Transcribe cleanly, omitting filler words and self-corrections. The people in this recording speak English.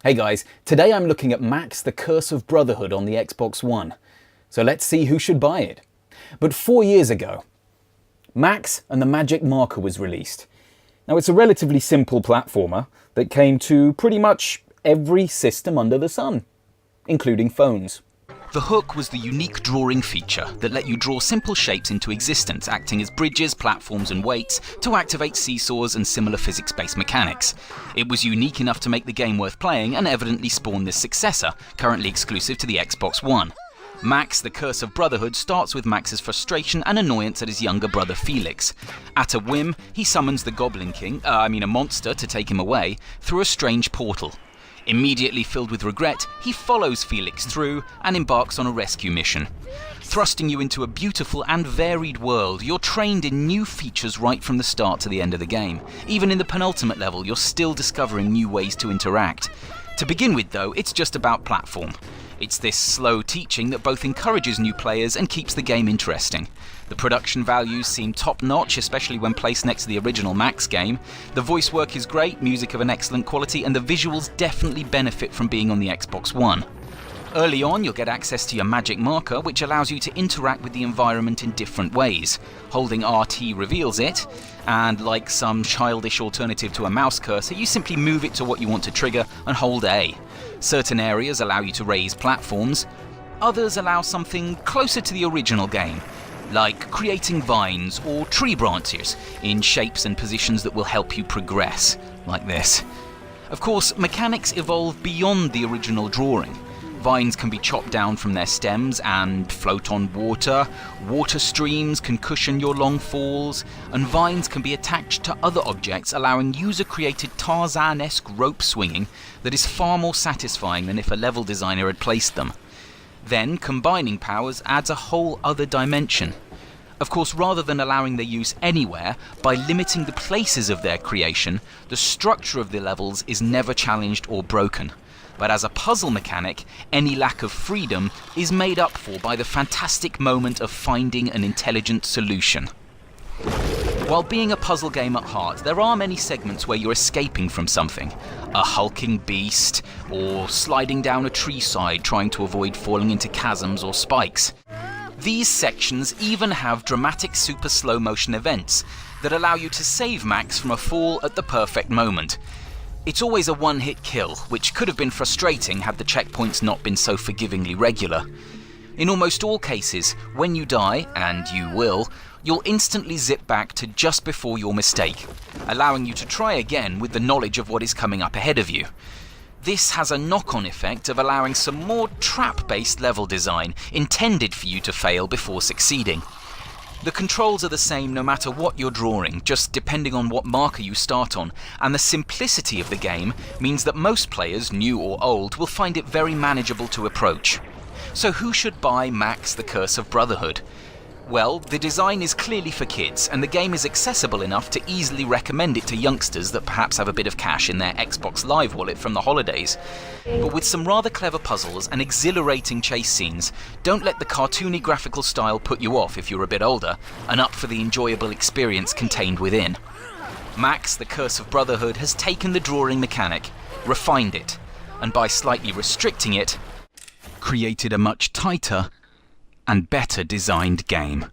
Hey guys, today I'm looking at Max the Curse of Brotherhood on the Xbox One. So let's see who should buy it. But 4 years ago, Max and the Magic Marker was released. Now it's a relatively simple platformer that came to pretty much every system under the sun, including phones. The hook was the unique drawing feature that let you draw simple shapes into existence, acting as bridges, platforms and weights to activate seesaws and similar physics-based mechanics. It was unique enough to make the game worth playing and evidently spawned this successor, currently exclusive to the Xbox One. Max, the Curse of Brotherhood, starts with Max's frustration and annoyance at his younger brother Felix. At a whim, he summons the Goblin King, a monster, to take him away through a strange portal. Immediately filled with regret, he follows Felix through and embarks on a rescue mission. Thrusting you into a beautiful and varied world, you're trained in new features right from the start to the end of the game. Even in the penultimate level, you're still discovering new ways to interact. To begin with though, it's just about platform. It's this slow teaching that both encourages new players and keeps the game interesting. The production values seem top-notch, especially when placed next to the original Max game. The voice work is great, music of an excellent quality, and the visuals definitely benefit from being on the Xbox One. Early on, you'll get access to your Magic Marker, which allows you to interact with the environment in different ways. Holding RT reveals it, and like some childish alternative to a mouse cursor, you simply move it to what you want to trigger and hold A. Certain areas allow you to raise platforms, others allow something closer to the original game, like creating vines or tree branches in shapes and positions that will help you progress, like this. Of course, mechanics evolve beyond the original drawing. Vines can be chopped down from their stems and float on water, water streams can cushion your long falls, and vines can be attached to other objects, allowing user-created Tarzan-esque rope swinging that is far more satisfying than if a level designer had placed them. Then, combining powers adds a whole other dimension. Of course, rather than allowing their use anywhere, by limiting the places of their creation, the structure of the levels is never challenged or broken. But as a puzzle mechanic, any lack of freedom is made up for by the fantastic moment of finding an intelligent solution. While being a puzzle game at heart, there are many segments where you're escaping from something. A hulking beast, or sliding down a tree side trying to avoid falling into chasms or spikes. These sections even have dramatic super slow motion events that allow you to save Max from a fall at the perfect moment. It's always a one-hit kill, which could have been frustrating had the checkpoints not been so forgivingly regular. In almost all cases, when you die, and you will, you'll instantly zip back to just before your mistake, allowing you to try again with the knowledge of what is coming up ahead of you. This has a knock-on effect of allowing some more trap-based level design, intended for you to fail before succeeding. The controls are the same no matter what you're drawing, just depending on what marker you start on, and the simplicity of the game means that most players, new or old, will find it very manageable to approach. So who should buy Max the Curse of Brotherhood? Well, the design is clearly for kids, and the game is accessible enough to easily recommend it to youngsters that perhaps have a bit of cash in their Xbox Live wallet from the holidays. But with some rather clever puzzles and exhilarating chase scenes, don't let the cartoony graphical style put you off if you're a bit older, and up for the enjoyable experience contained within. Max, the Curse of Brotherhood, has taken the drawing mechanic, refined it, and by slightly restricting it, created a much tighter and better designed game.